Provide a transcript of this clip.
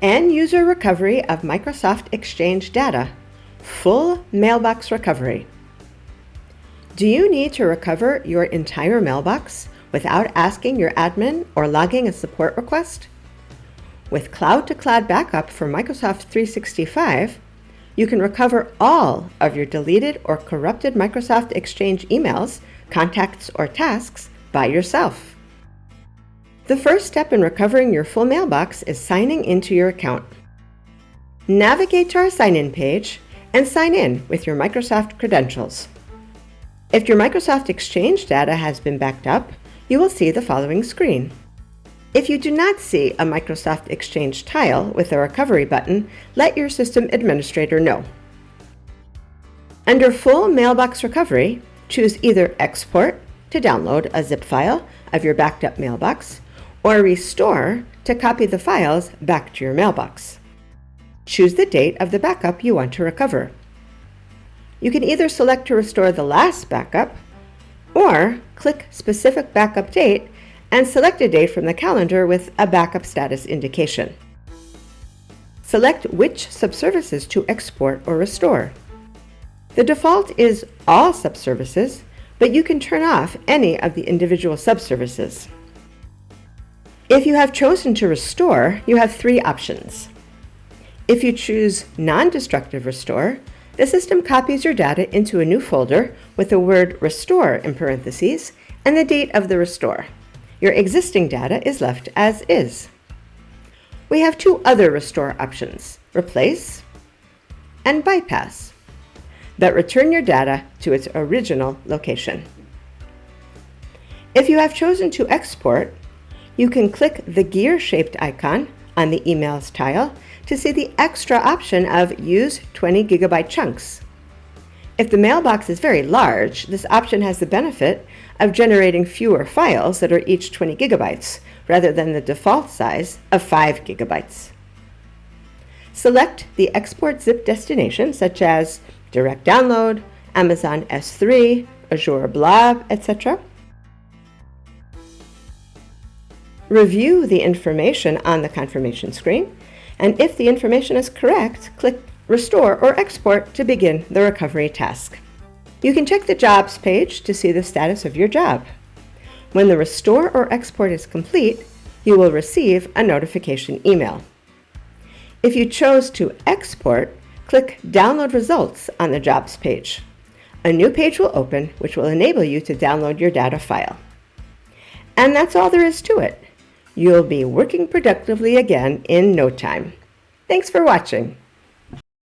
End user recovery of Microsoft Exchange data. Full mailbox recovery. Do you need to recover your entire mailbox without asking your admin or logging a support request? With cloud-to-cloud backup for Microsoft 365, you can recover all of your deleted or corrupted Microsoft Exchange emails, contacts, or tasks by yourself. The first step in recovering your full mailbox is signing into your account. Navigate to our sign-in page and sign in with your Microsoft credentials. If your Microsoft Exchange data has been backed up, you will see the following screen. If you do not see a Microsoft Exchange tile with a recovery button, let your system administrator know. Under Full Mailbox Recovery, choose either Export to download a zip file of your backed up mailbox, or Restore to copy the files back to your mailbox. Choose the date of the backup you want to recover. You can either select to restore the last backup, or click Specific Backup Date and select a date from the calendar with a backup status indication. Select which subservices to export or restore. The default is all subservices, but you can turn off any of the individual subservices. If you have chosen to restore, you have three options. If you choose Non-Destructive Restore, the system copies your data into a new folder with the word Restore in parentheses and the date of the restore. Your existing data is left as is. We have two other restore options, Replace and Bypass, that return your data to its original location. If you have chosen to export, you can click the gear-shaped icon on the Emails tile to see the extra option of Use 20 GB chunks. If the mailbox is very large, this option has the benefit of generating fewer files that are each 20 GB, rather than the default size of 5 GB. Select the export zip destination, such as Direct Download, Amazon S3, Azure Blob, etc. Review the information on the confirmation screen, and if the information is correct, click Restore or Export to begin the recovery task. You can check the Jobs page to see the status of your job. When the restore or export is complete, you will receive a notification email. If you chose to export, click Download Results on the Jobs page. A new page will open, which will enable you to download your data file. And that's all there is to it. You'll be working productively again in no time. Thanks for watching.